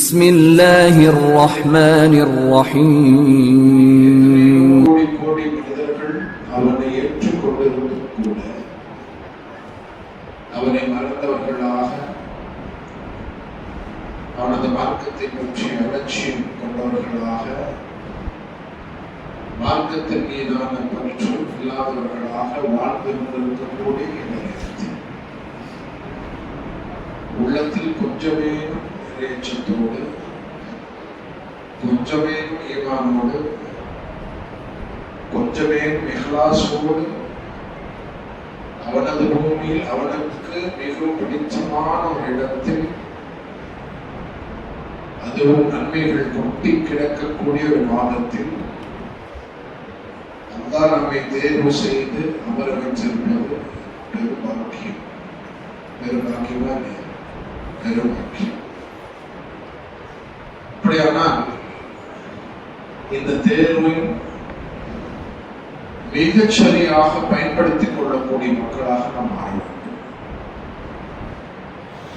بسم الله الرحمن الرحيم. கோடி கோடி மனிதர்கள் அவனை ஏற்றுக்கொண்டிருந்தும் கூட அவனை மறந்தவர்களாக அவனது மார்க்கத்தை பற்றி அலட்சியம் கொண்டவர்களாக மார்க்கத்தின் மீதான பற்று இல்லாதவர்களாக வாழ்ந்து கொண்டிருக்கக்கூடிய நேரத்தில் உள்ளத்தில் கொஞ்சமே இறையச்சத்தோடு கொஞ்சமே ஈமானோடு கொஞ்சமே இஹ்லாஸோடு அவனது பூமியில் அவனுக்கு மிகவும் பிடித்தமான ஒரு இடத்தில் அதுவும் நன்மைகள் கொட்டி கிடக்கக்கூடிய ஒரு மாதத்தில் அல்லாஹ் நம்மை தேர்வு செய்து அமர வைத்திருப்பது பெருபாக்கியம். பெருபாக்கியமா பெருபாக்கியம். அப்படியானால் இந்த தேர்வை மிகச் சரியாக பயன்படுத்திக் கொள்ளக்கூடிய மக்களாக நாம் மாற வேண்டும்.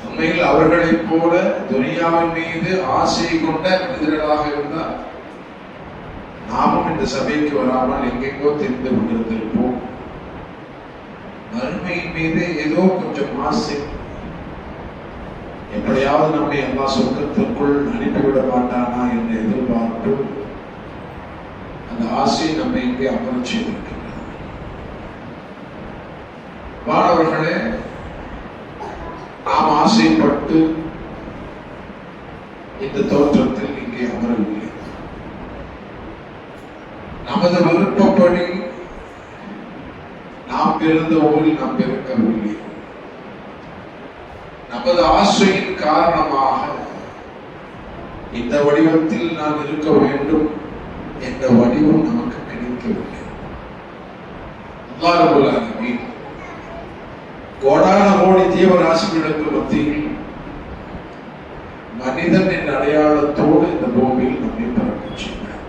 உண்மையில் அவர்களைப் போல துனியாவின் மீது ஆசை கொண்ட மனிதர்களாக இருந்தால் நாமும் இந்த சபைக்கு வராமல் எங்கெங்கோ தெரிந்து கொண்டிருந்திருப்போம். மறுமையின் மீது ஏதோ கொஞ்சம் ஆசை, எப்படியாவது நம்மை எல்லா சொர்க்கத்திற்குள் அனுப்பிவிட மாட்டானா என்ற எதிர்பார்ப்பு, அந்த ஆசை நம்மை இங்கே அமர செய்திருக்கின்றது. மாணவர்களே, நாம் ஆசைப்பட்டு இந்த தோற்றத்தில் இங்கே அமரவில்லை. நமது விருப்பப்படி நாம் பிறந்த ஊரில் நாம் பிறக்கவில்லை. நமது ஆசையின் காரணமாக இந்த வடிவத்தில் நான் இருக்க வேண்டும் என்ற வடிவம் நமக்கு கிடைக்கவில்லை. அல்லாஹ் ரப்பல் ஆலமீன் கோடான கோடி ஜீவராசிகளுக்கு மத்தியில் மனிதன் என்ற அடையாளத்தோடு இந்த பூமியில் நம்மை பிறக்க செய்தார்.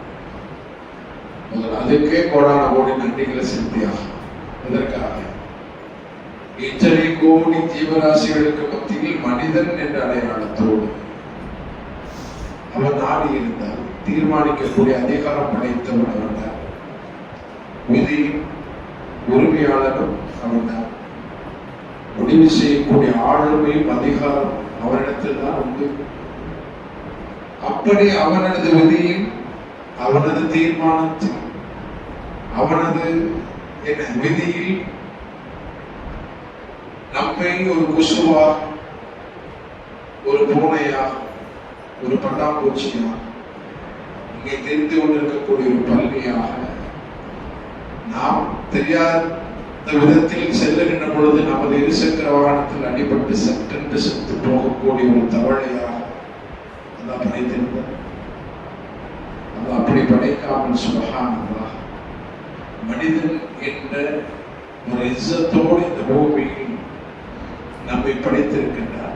அதுக்கே கோடான கோடி நன்றிகளை செலுத்தியாகும். இதற்காக இத்தனை கோடி ஜீவராசிகளுக்கு மத்தியில் மனிதன் என்ற அடையாளத்தோடு அவன் நாடி இருந்தால் தீர்மானிக்கக்கூடிய அதிகாரம் படைத்தவன் அவன்தான். விதியின் உரிமையாளரும் அவன்தான். முடிவு செய்யக்கூடிய ஆளுமையும் அதிகாரம் அவனிடத்தில் தான் உண்டு. அப்படி அவனது விதியில் அவனது தீர்மானத்தில் அவனது விதியில் நம்மை ஒரு குசுவா, ஒரு பூனையா, ஒரு பட்டாம்பூச்சியா, இங்கே தெரிந்து கொண்டிருக்கக்கூடிய ஒரு பல்லியாக நாம் தெரியாத விதத்தில் செல்லுகின்ற பொழுது நமது இருசக்கர வாகனத்தில் அடிபட்டு சட்டென்று செத்து போகக்கூடிய ஒரு தவளையாக அதான் படைத்திருந்தார். அது அப்படி படைக்காமல் சுபஹானல்லாஹ் மனிதன் என்ற ஒரு இஸ்ஸத்தோடு இந்த பூமியில் நம்மை படைத்திருக்கின்றார்.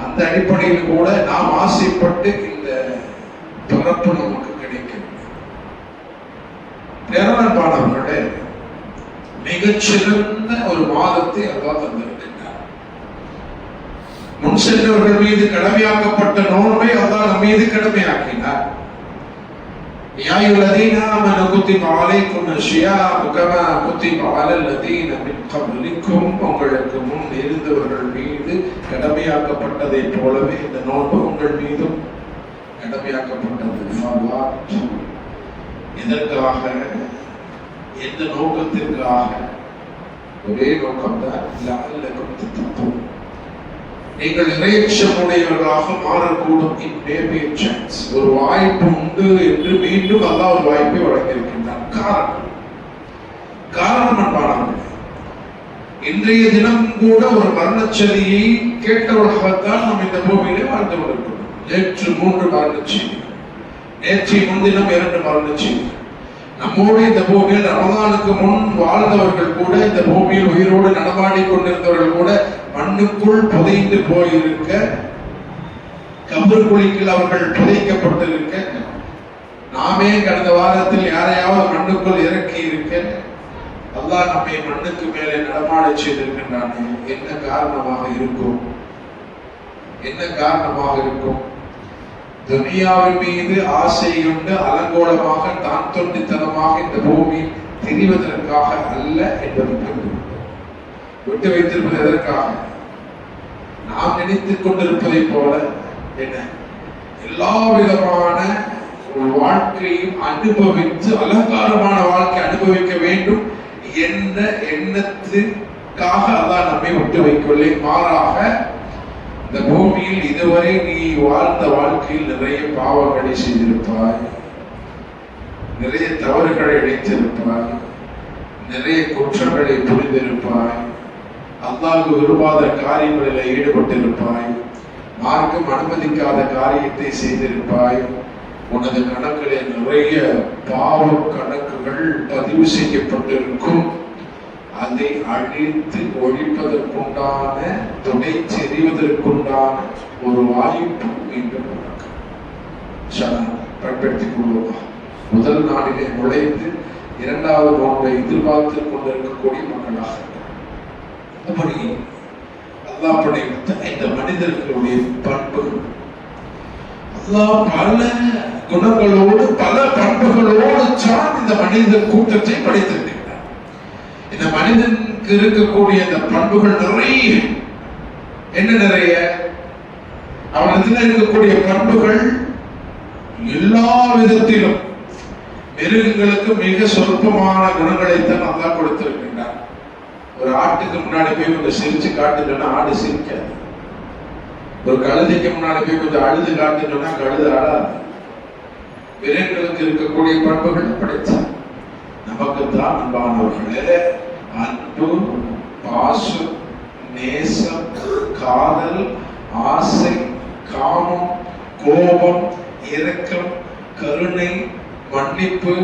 அந்த அடிப்படையில் கூட நாம் ஆசைப்பட்டு இந்த பிறப்பு நமக்கு கிடைக்கவில்லை. பேரன்பானவர்களே, மிகச்சிறந்த ஒரு மாதத்தை அல்லாஹ் தந்திருக்கின்றார். முன் சென்றவர்கள் மீது கடமையாக்கப்பட்ட நோன்பை அல்லாஹ் நம் மீது கடமையாக்கினார். يا أيها الذين آمنوا كتب عليكم الصيام كما كتب على الذين من قبلكم. உங்களுக்கு முன் இருந்தவர்கள் மீது கடமையாக்கப்பட்டதை போலவே இந்த நோன்பு உங்கள் மீதும் கடமையாக்கப்பட்டது. எதற்காக, எந்த நோக்கத்திற்காக? ஒரே நோக்கம்தான், லஅல்லகும் தத்தகூன். நீங்கள் இறையச்சமுடையவர்களாக மாறக்கூடும். ஒரு வாய்ப்பு உண்டு என்று மீண்டும் அல்லாஹ் ஒரு வாய்ப்பை வழங்கியிருக்கின்றார். காரணம் அன்பானவர்களே, இன்றைய தினம் கூட ஒரு மரணச்செய்தியை கேட்டவர்களாகத்தான் நாம் இந்த பூமியிலே வாழ்ந்து கொண்டிருக்கிறோம். நேற்று 3 மரணச்செய்திகள், நேற்றைய முன்தினம் 2 மரணச்செய்திகள். நம்மோடு இந்த பூமியில் ரமதானுக்கு முன் வாழ்ந்தவர்கள் கூட, இந்த பூமியில் உயிரோடு நடமாடி கொண்டிருந்தவர்கள் கூட மண்ணுக்குள் புதைந்து போயிருக்க, கபர் குழிக்குள் அவர்கள் புதைக்கப்பட்டிருக்க, நாமே கடந்த வாரத்தில் யாரையாவது மண்ணுக்குள் இறக்கி இருக்க, அல்லாஹ் நம்மை மண்ணுக்கு மேலே நடமாட செய்திருக்கின்றானே, என்ன காரணமாக இருக்கும்? என்ன காரணமாக இருக்கும்? துனியாவின் மீது ஆசை கொண்டு அலங்கோலமாக தான் தொண்டித்தனமாக இந்த பூமியில் திரிவதற்காக அல்ல என்பது விட்டு வைத்திருப்பது எதற்காக? நாம் நினைத்துக் கொண்டிருப்பதை போல என்ன எல்லா விதமான வாழ்க்கையும் அனுபவித்து அலங்காரமான வாழ்க்கை அனுபவிக்க வேண்டும் என்ற எண்ணத்துக்காக அதான் நம்மை விட்டு வைக்கவில்லை. மாறாக இந்த பூமியில் இதுவரை நீ வாழ்ந்த வாழ்க்கையில் நிறைய பாவங்களை செய்திருப்பாய், நிறைய தவறுகளை இழைத்திருப்பாய், நிறைய குற்றங்களை புரிந்திருப்பாய், அல்லாஹ்வுக்கு விரும்பாத காரியங்களில் ஈடுபட்டிருப்பாய், மார்க்கம் அனுமதிக்காத காரியத்தை செய்திருப்பாய். உனது கணக்கில் நிறைய பாவ கணக்குகள் பதிவு செய்யப்பட்டிருக்கும். அதை அழித்து ஒழிப்பதற்குண்டான துணை செறிவதற்குண்டான ஒரு வாய்ப்பு மீண்டும் பயன்படுத்திக் கொள்வோமா? முதல் நாளிலே நுழைந்து இரண்டாவது நோன்பை எதிர்பார்த்து கொண்டிருக்கக்கூடிய மக்களாக அப்படி அல்லாஹ் படைத்த இந்த மனிதர்களுடைய பண்புகள் அல்லாஹ் பல குணங்களோடு பல பண்புகளோடு தான் இந்த மனித கூட்டத்தை படைத்திருக்கிறார். இந்த மனிதனுக்கு இருக்கக்கூடிய இந்த பண்புகள் நிறைய என்ன நிறைய அவனத்தில் இருக்கக்கூடிய பண்புகள் எல்லா விதத்திலும் மிருகங்களுக்கு மிக சொற்பமான குணங்களைத்தான் அல்லாஹ் கொடுத்திருக்கின்றார். ஒரு ஆட்டுக்கு முன்னாடி போய் கொஞ்சம் சிரிச்சு காட்டுன்னா ஆடு சிரிக்காது. ஒரு கழுதைக்கு முன்னாடி போய் கொஞ்சம் அழுது காட்டுன்னா கழுது ஆடாது. மிருகங்களுக்கு இருக்கக்கூடிய பண்புகள் படைத்தார். நமக்கு தான் அன்பானவர்களே அன்பு, பாசம், நேசம், காதல், ஆசை, காமம், கோபம், இரக்கம், கருணை, மன்னிப்பு,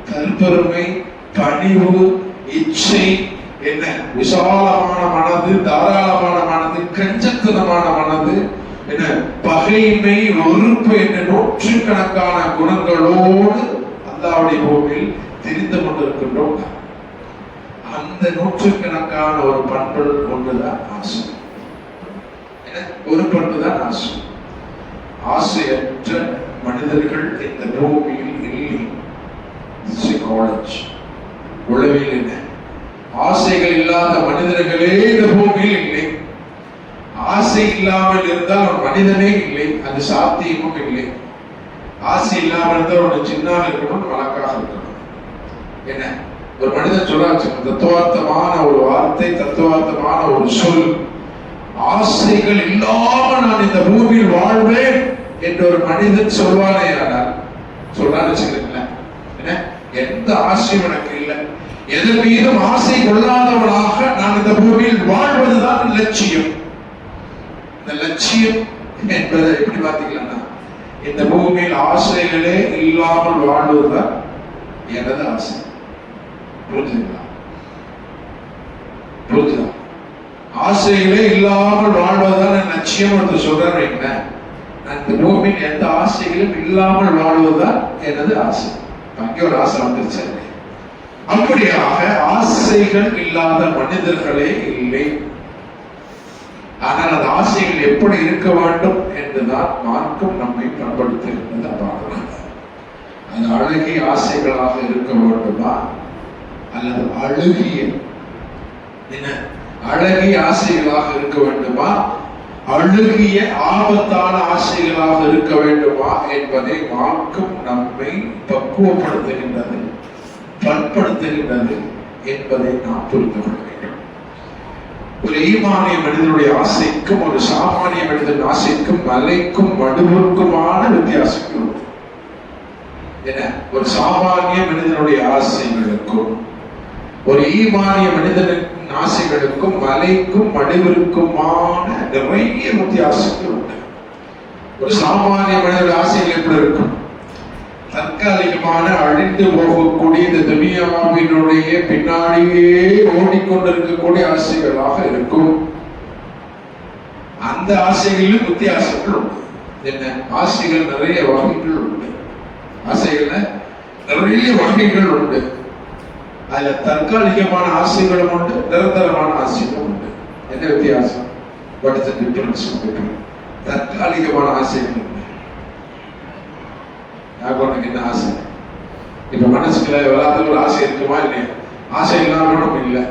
தற்பெருமை, பணிவு, இச்சை, என்ன விசாலமான மனது, தாராளமான மனது, கஞ்சத்தனமான மனது, என்ன பகைமை, வெறுப்பு என்ற நூற்றுக்கணக்கான குணங்களோடு அல்லாஹ்வுடைய பூமியில் தெரிந்து கொண்டிருக்கின்றோம். அந்த நூற்றுக்கணக்கான ஒரு பண்பு ஒன்றுதான் ஆசை. ஒரு பண்புதான் ஆசை. ஆசையற்ற மனிதர்கள் இந்த பூமியில் இல்லை. உளவியல் என்ன? ஆசைகள் இல்லாத மனிதர்களே இந்த பூமியில் இல்லை. ஆசை இல்லாமல் இருந்தால் ஒரு மனிதனே இல்லை, அது சாத்தியமும் இல்லை. ஆசை இல்லாமல் இருந்தால் ஒரு சின்ன இருக்கணும், வழக்காக இருக்கணும். என்ன ஒரு மனிதன் சொல்றாச்சு, தத்துவார்த்தமான ஒரு வார்த்தை, தத்துவார்த்தமான ஒரு சொல், ஆசைகள் இல்லாம நான் இந்த பூமியில் வாழ்வேன் என்று ஒரு மனிதன் சொல்வானே ஆனால் சொல்றான்னு வச்சுக்கிறீங்களா? என்ன எந்த ஆசையும் எனக்கு இல்லை, எதன் மீதும் ஆசை கொள்ளாதவனாக நான் இந்த பூமியில் வாழ்வதுதான் லட்சியம். இந்த லட்சியம் என்பதை எப்படி பார்த்தீங்கன்னா, இந்த பூமியில் ஆசைகளே இல்லாமல் வாழ்வதுதான் எனது ஆசை. புரிஞ்சுங்களா? புரிஞ்சுதா? ஆசைகளே இல்லாமல் வாழ்வதுதான் என் லட்சியம் என்று சொல்றேன். என்ன நான் இந்த பூமியில் எந்த ஆசைகளும் இல்லாமல் வாழ்வதுதான் எனது ஆசை. அங்கே ஒரு ஆசை வந்துருச்சு. அப்படியாக ஆசைகள் இல்லாத மனிதர்களே இல்லை. ஆனால் அந்த ஆசைகள் எப்படி இருக்க வேண்டும் என்றுதான் மார்க்கம் நம்மை பண்படுத்துகின்றது. அது அழகிய ஆசைகளாக இருக்க வேண்டுமா அல்லது அழுகிய என்ன அழகிய ஆசைகளாக இருக்க வேண்டுமா, அழுகிய ஆபத்தான ஆசைகளாக இருக்க வேண்டுமா என்பதை மார்க்கம் நம்மை பக்குவப்படுத்துகின்றது, பண்படுத்துகின்றது என்பதை நாம் புரிந்து கொள்ள வேண்டும். ஒரு ஈமானிய மனிதனுடைய ஆசைக்கும் ஒரு சாமானிய மனிதன் ஆசைக்கும் மலைக்கும் மடுவுக்குமான வித்தியாசங்கள் உண்டு. என்ன ஒரு சாமானிய மனிதனுடைய ஆசைகளுக்கும் ஒரு ஈமானிய மனிதனின் ஆசைகளுக்கும் மலைக்கும் மடுவிற்குமான நிறைய வித்தியாசங்கள் உண்டு. ஒரு சாமானிய மனிதனுடைய ஆசைகள் எப்படி இருக்கும்? தற்காலிகமான அழிந்து போகக்கூடிய இந்த துனியாவினுடைய பின்னாடியே ஓடிக்கொண்டிருக்கக்கூடிய ஆசைகளாக இருக்கும். அந்த ஆசைகளிலும் வித்தியாசங்கள் உண்டு. என்ன ஆசைகள் நிறைய வகைகள் உண்டு. ஆசைகள்ல நிறைய வகைகள் உண்டு. அதுல தற்காலிகமான ஆசைகளும் உண்டு, நிரந்தரமான ஆசைகளும் உண்டு. என்ன வித்தியாசம்? What is the difference between தற்காலிகமான ஆசைகள். உனக்கு என்ன ஆசை? இப்ப மனசுக்குள்ள எல்லாத்துக்கும் ஒரு ஆசை இருக்குமா இல்லையா? ஆசை இல்லாம இல்லை.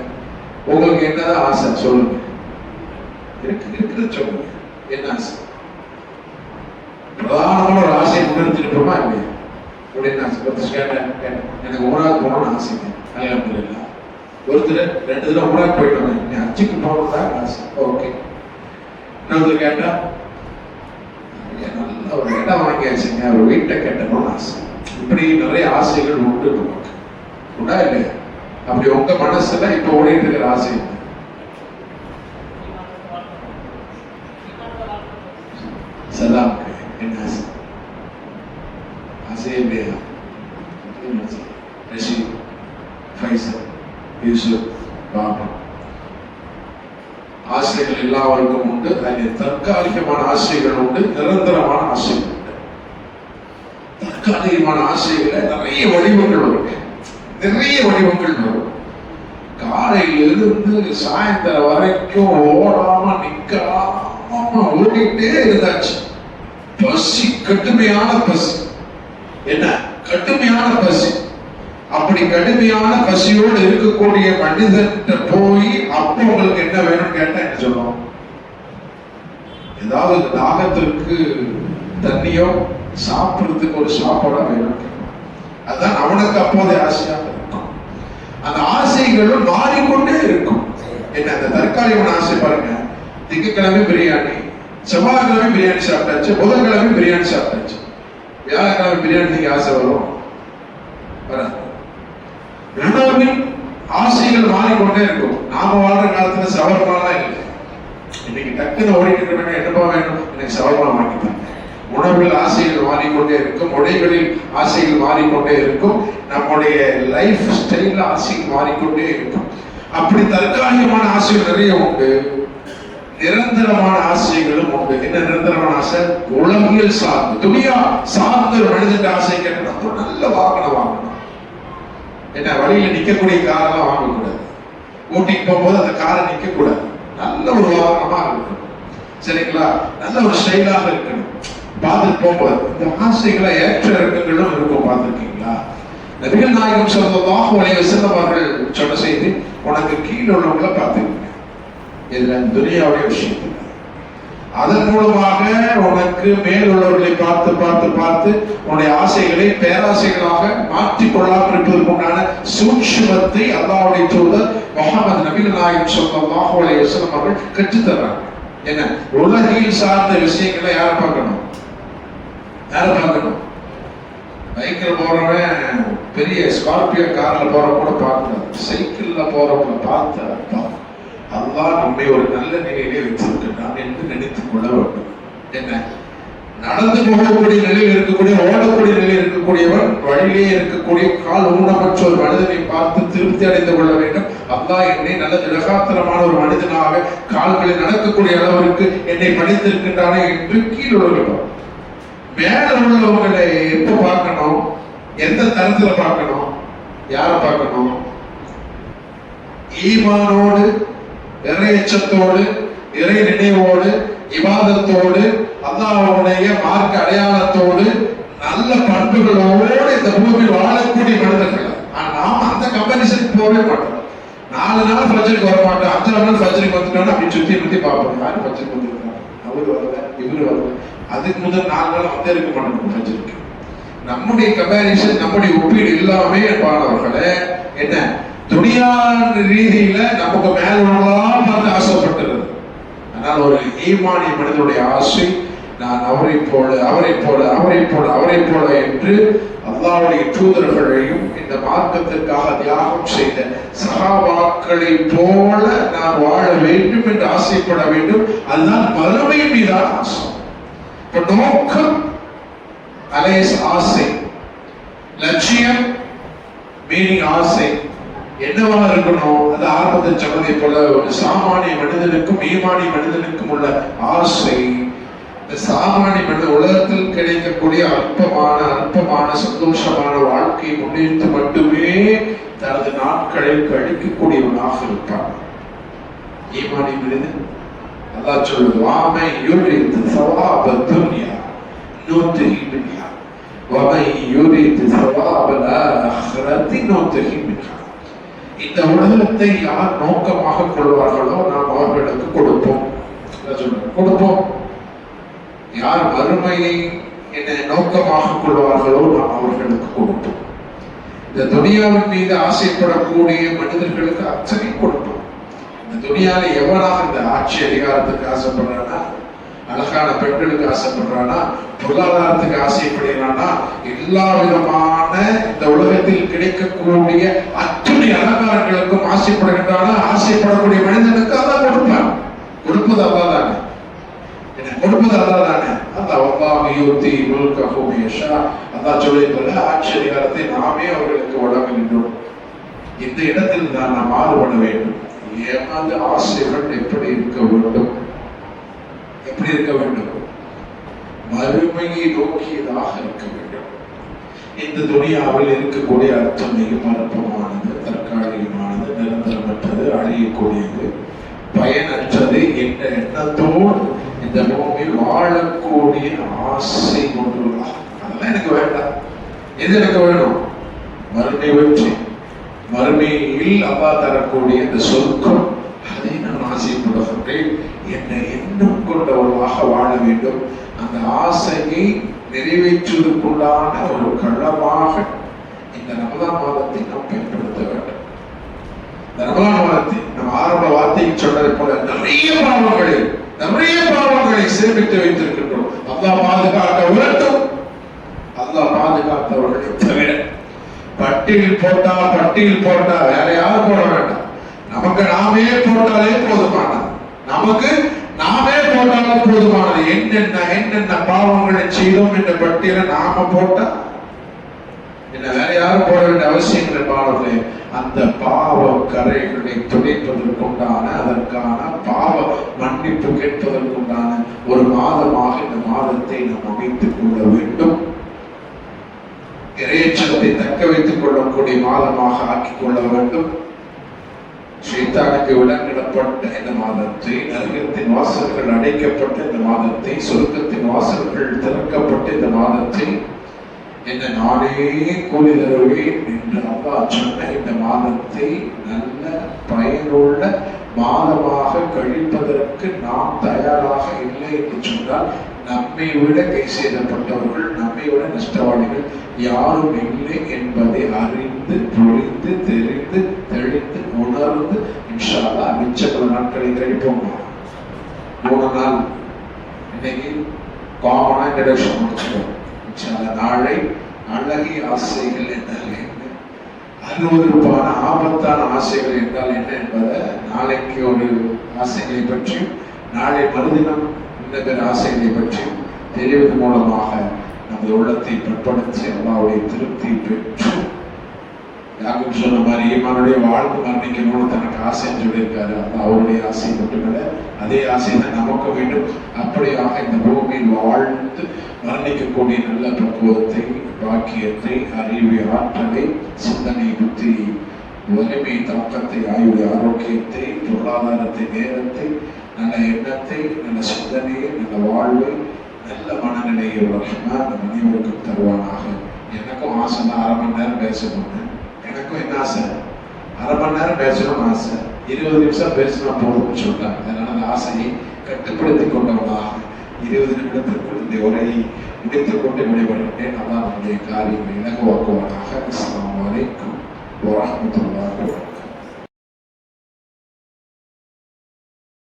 உங்களுக்கு என்னதான் ஆசை சொல்லுங்க. இருக்குது சொல்லுங்க. என்ன ஆசை? பிரதானமான ஒரு ஆசையை முன்னெடுத்துருப்போமா இல்லையா? அப்படின்னு ஆசை கேட்டேன். எனக்கு ஊராக போகணும்னு ஆசைங்க. கல்யாணம் இல்லை. ஒருத்தர் 2 தடவை ஊராக போயிட்டு வந்தேன். அச்சுக்கு போகணும்தான் ஆசை. ஓகே. இன்னொருத்தர் கேட்டா நல்ல ஒரு இடம் வாங்கியாச்சுங்க, ஒரு வீட்டை கட்டணும்னு ஆசை. இப்படி நிறைய ஆசைகள் உண்டு நமக்கு. உண்டா இல்லையா? அப்படி உங்க மனசுல இப்ப ஓடிட்டு இருக்கிற ஆசை சலாம் என்ன ஆசை? ஆசையே இல்லையா? ரஷீத், ஃபைசல், யூசுப், பாபா, ஆசைகள் எல்லாருக்கும் உண்டு. அதில் தற்காலிகமான ஆசைகள் உண்டு, நிரந்தரமான ஆசைகள் உண்டு. தற்காலிகமான ஆசைகளை நிறைய வடிவங்கள் இருக்கு. நிறைய வடிவங்கள் வரும். காலையிலிருந்து சாயந்தரம் வரைக்கும் ஓடாம நிக்காம ஓடிட்டே இருந்தாச்சு. பசி, கடுமையான பசி. என்ன கடுமையான பசி? அப்படி கடுமையான பசியோடு இருக்கக்கூடிய மனிதன்கிட்ட போய் அப்ப உங்களுக்கு என்ன வேணும்னு கேட்டா என்ன சொல்லுவோம்? ஏதாவது தாகத்திற்கு தண்ணியோ சாப்பிடுறதுக்கு ஒரு சாப்பாடா வேணும். அதுதான் அவனுக்கு அப்போதைய ஆசையாக இருக்கும். அந்த ஆசைகளும் மாறிக்கொண்டே இருக்கும். என்ன அந்த தற்காலிகமான ஆசை பாருங்க. திங்கட்கிழமை பிரியாணி, செவ்வாய்க்கிழமை பிரியாணி சாப்பிட்டாச்சு, புதன்கிழமை பிரியாணி சாப்பிட்டாச்சு, வியாழக்கிழமை பிரியாணி நீங்க ஆசை வரும் வராது. உணவில் ஆசைகள் மாறிக்கொண்டே இருக்கும். நாம வாழ்ற காலத்துல சவர்மாலாம் இல்லை. இன்னைக்கு டக்குன்னு ஓடிட்டு இருக்க என்னப்பா வேணும், எனக்கு சவர்மா வாங்கிட்டாங்க. உணவில் ஆசைகள் மாறிக்கொண்டே இருக்கும், உடைகளில் ஆசைகள் மாறிக்கொண்டே இருக்கும், நம்முடைய லைஃப் ஸ்டைல் ஆசைகள் மாறிக்கொண்டே இருக்கும். அப்படி தற்காலிகமான ஆசைகள் நிறைய உண்டு, நிரந்தரமான ஆசைகளும் உண்டு. என்ன நிரந்தரமான ஆசை? உலகியல் சார்ந்து, துனியா சார்ந்த ஒரு மனிதன் ஆசை கேட்டோம். நல்ல வாகனம் வாங்கணும். என்ன வழியில நிக்கக்கூடிய காரெல்லாம் வாங்கக்கூடாது. ஊட்டிக்கு போகும்போது அந்த காரை நிக்க கூடாது. நல்ல ஒரு வாகனமா இருக்கணும். சரிங்களா? நல்ல ஒரு ஸ்டைலாக இருக்கணும். பார்த்துட்டு போகும்போது இந்த ஆசைகளை ஏற்ற இறக்கங்களும் இருக்கும். பார்த்துருக்கீங்களா? நபிகள் நாயகம் ஸல்லல்லாஹு அலைஹி வஸல்லம் அவர்கள் சொன்ன செய்தி, உனக்கு கீழே உள்ளவங்களை பார்த்துக்கங்க. இதுல துனியாவுடைய விஷயம். அதன் மூலமாக உனக்கு மேல் உள்ளவர்களை பார்த்து பார்த்து பார்த்து உன்னுடைய ஆசைகளை பேராசைகளாக மாற்றிக் கொள்ளாமல் இருப்பதற்குண்டான சூட்சுமத்தை அல்லாஹ்வுடைய தூதர் முஹம்மது நபிகள் நாயகம் ஸல்லல்லாஹு அலைஹி வஸல்லம் அவர்கள் கற்றுத் தர்றாங்க. என்ன உலகில் சார்ந்த விஷயங்களை யாரை பார்க்கணும்? யாரை பார்க்கணும்? பைக்கில் போறவன் பெரிய ஸ்கார்பியோ கார்ல போற கூட பார்க்கணும். சைக்கிள்ல போறவங்களை பார்த்து அல்லாஹ் நம்மை ஒரு நல்ல நிலையிலே வைத்திருக்கிறான் என்று நினைத்துக் கொள்ள வேண்டும். என்ன நடந்து போகக்கூடிய நிலையில் இருக்கக்கூடிய, ஓடக்கூடிய நிலையில் இருக்கக்கூடியவன், வழியிலே இருக்கக்கூடிய கால் ஊனமற்ற ஒரு மனிதனை பார்த்து திருப்தி அடைந்து கொள்ள வேண்டும். அல்லாஹ் என்னை நல்ல திடகாத்திரமான ஒரு மனிதனாக கால்களில் நடக்கக்கூடிய அளவிற்கு என்னை படைத்திருக்கின்றானே என்று கீழ் உள்ளவர்கள். மேல உள்ளவங்களை எப்ப பார்க்கணும்? எந்த தரத்துல பார்க்கணும்? யாரை பார்க்கணும்? ஈமானோடு, இறையச்சத்தோடு, இறை நினைவோடு, இபாதத்தோடு, அல்லாஹ்வுடைய மார்க்க அடையாளத்தோடு, நல்ல பண்புகளோடு இந்த பூமியில் வாழக்கூடிய மனிதர்கள். நாம் அந்த கம்பெனிஷனுக்கு போகவே மாட்டோம். 4 நாள் ஃபஜ்ருக்கு வர மாட்டோம். 5 நாள் ஃபஜ்ருக்கு வந்துட்டோம்னா அப்படி சுத்தி பார்ப்போம். யாரு ஃபஜ்ருக்கு வந்துருக்காங்க? அவரு வரல, இவரு வரல. அதுக்கு முதல் 4 நாள் வந்தே இருக்க மாட்டோம் ஃபஜ்ருக்கு. நம்முடைய கம்பேரிசன், நம்முடைய ஒப்பீடு இல்லாமே பாடவர்களே என்ன துனியா ரீதியில நமக்கு மேல உள்ளவங்களா பார்த்து ஆசைப்பட்டுறது. ஆனால் ஒரு ஈமானிய மனிதனுடைய ஆசை, நான் அவரை போல அவரை போல அவரை போல அவரை போல என்று அல்லாஹ்வுடைய தூதர்களையும் இந்த மார்க்கத்திற்காக தியாகம் செய்த சஹாபாக்களை போல நான் வாழ வேண்டும் என்று ஆசைப்பட வேண்டும். அதுதான் மறுமை மீதான ஆசை. இப்ப நோக்கம் அலேஸ் ஆசை, லட்சியம் மீனிங் ஆசை என்னவாக இருக்கணும்? அது ஆரம்பத்தில் சொன்னதை போல ஒரு சாமானிய மனிதனுக்கும் ஈமானிய மனிதனுக்கும் உள்ள ஆசை. இந்த சாமானிய மனித உலகத்தில் கிடைக்கக்கூடிய அற்பமான சந்தோஷமான வாழ்க்கையை முன்னிறுத்தி மட்டுமே தனது நாட்களை கழிக்கக்கூடியவனாக இருப்பான். ஈமானிய மனிதன் அல்லாஹ் சொல்லுது, வாமை யுரிது ஸவாப துன்யா நூதிஹி மின்ஹா வமை யுரிது ஸவாபல் ஆখিরাতি நூதிஹி மின்ஹா. இந்த உலகத்தை யார் நோக்கமாக கொள்வார்களோ நாம் அவர்களுக்கு கொடுப்போம். கொடுப்போம். யார் மறுமையை என்னை நோக்கமாக கொள்வார்களோ நாம் அவர்களுக்கு கொடுப்போம். இந்த துனியாவின் மீது ஆசைப்படக்கூடிய மனிதர்களுக்கு அத்தனை கொடுப்போம். இந்த துனியால எவனாக இந்த ஆட்சி அதிகாரத்துக்கு ஆசைப்படுறானா, அழகான பெண்களுக்கு ஆசைப்படுறானா, பொருளாதாரத்துக்கு ஆசைப்படுகிறானா, எல்லா விதமான இந்த உலகத்தில் கிடைக்கக்கூடிய அத்துணை அலங்காரங்களுக்கும் ஆசைப்படுகின்றானா, ஆசைப்படக்கூடிய மனிதனுக்கு அதான் கொடுப்பான். கொடுப்பது அதான் தானே, கொடுப்பது அதான் தானே. ஆட்சி அதிகாரத்தை நாமே அவர்களுக்கு வழங்குகின்றோம். இந்த இடத்தில் தான் நாம் மாறுபட வேண்டும். ஏமாந்து ஆசைகள் எப்படி இருக்க வேண்டும்? எப்படி இருக்க வேண்டும்? மறுமையை நோக்கியதாக இருக்க வேண்டும். இந்த துனியாவில் இருக்கக்கூடிய அர்த்தமையும் அற்பமானது, தற்காலிகமானது, நிரந்தரமற்றது, அழியக்கூடியது, பயனற்றது என்ற எண்ணத்தோடு இந்த பூமியில் வாழக்கூடிய ஆசை கொண்டுள்ளா. அதெல்லாம் எனக்கு வேண்டாம். எது எனக்கு வேணும்? மறுமை வெற்றி, மறுமையில் அல்லாஹ் தரக்கூடிய இந்த சொர்க்கம், அதை நான் ஆசைப்படுகின்றேன். என்னை எண்ணம் கொண்டவர்களாக வாழ வேண்டும். அந்த ஆசையை நிறைவேற்றுவதற்குள்ளான ஒரு களமாக இந்த ரமலான் மாதத்தை நாம் பயன்படுத்த வேண்டும். இந்த ரமலான் மாதத்தை நம்ம ஆரம்ப வார்த்தையை சொன்னதை போல நிறைய பாவங்களை சேமித்து வைத்திருக்கின்றோம். அல்லாஹ் பாதுகாக்க உரட்டும். அல்லாஹ் பாதுகாத்தவர்களை தவிர பட்டியல் போட்டா வேற யாரும் போட வேண்டாம். நமக்கு நாமே போட்டாலே போதுமானது. என்னென்ன பாவங்களை செய்தோம் என்ற பட்டியலை நாம போட்டா என்ன, வேற யாரும் போட வேண்டிய அவசியம் இல்லை. பாவங்களே, அந்த பாவ கரைகளை துடைப்பதற்குண்டான, அதற்கான பாவ மன்னிப்பு கேட்பதற்குண்டான ஒரு மாதமாக இந்த மாதத்தை நாம் அமைத்துக் கொள்ள வேண்டும். இறையச்சத்தை தக்க வைத்துக் கொள்ளக்கூடிய மாதமாக ஆக்கிக் கொள்ள வேண்டும். ஷைத்தானுக்கு விலங்கிடப்பட்ட இந்த மாதத்தை, நரகத்தின் வாசல்கள் அடைக்கப்பட்ட இந்த மாதத்தை, சொர்க்கத்தின் வாசல்கள் திறக்கப்பட்ட இந்த மாதத்தை என்ன நானே கூலி தருவேன் என்று அல்லாஹ் சொன்ன இந்த மாதத்தை நல்ல பயனுள்ள மாதமாக கழிப்பதற்கு நாம் தயாராக இல்லை என்று சொன்னால், நம்மை விட கை செய்யப்பட்டவர்கள், நம்மை விட நஷ்டவாளிகள் யாரும் இல்லை என்பதை அறிந்து, புரிந்து, தெரிந்து, தெளிந்து, உணர்ந்து இன்ஷா அல்லாஹ் மிச்ச பல நாட்களை கழிப்போம். 3 நாள் இன்னைக்கு காமனா இன்ட்ரடக்ஷன் முடிச்சிடும். நாளை அழகிய ஆசைகள் என்றால் என்ன, அருவருப்பான ஆபத்தான ஆசைகள் என்றால் என்ன என்பதை நாளைக்கு ஒரு ஆசைகளை பற்றியும், நாளை மறுதினம் இன்னொரு ஆசைகளை பற்றியும் தெரிவது மூலமாக நமது உள்ளத்தை பற்படுத்தி அல்லாஹ்வுடைய திருப்தி பெற்று, யாக்கும் சொன்ன மாதிரி ஈமானுடைய வாழ்ந்து மரணிக்கணும்னு தனக்கு ஆசைன்னு சொல்லியிருக்காரு. அவருடைய ஆசை மட்டுமல்ல, அதே ஆசை தான் நமக்கு வேண்டும். அப்படியாக இந்த பூமியில் வாழ்ந்து மரணிக்கக்கூடிய நல்ல பக்குவத்தை, பாக்கியத்தை, அறிவு, ஆற்றலை, சிந்தனை, புத்தி, வலிமை, தாக்கத்தை, ஆயுள், ஆரோக்கியத்தை, பொருளாதாரத்தை, நேரத்தை, நல்ல எண்ணத்தை, நல்ல சிந்தனையை, நல்ல வாழ்வை, நல்ல மனநிலையை நம் அனைவருக்கும் தருவானாக. எனக்கும் ஆசை தான் 1/2 மணி நேரம் பேசணும்னு. எனக்கும் என்ன ஆசை? 1/2 மணி நேரம் பேசணும்னு ஆசை. 20 நிமிஷம் பேசினா போதும்னு சொல்றாங்க. அதனால அந்த ஆசையை கட்டுப்படுத்திக் கொண்டவனாக 20 நிமிடத்திற்குள் இந்த உரையை முடித்துக் கொண்டு விடைபெறுகிறேன். அதான் நம்முடைய காரியங்களை இலகுவாக்குவானாக. அஸ்ஸலாமு அலைக்கும் வரஹ்மத்துல்லாஹி வபரகாத்துஹு.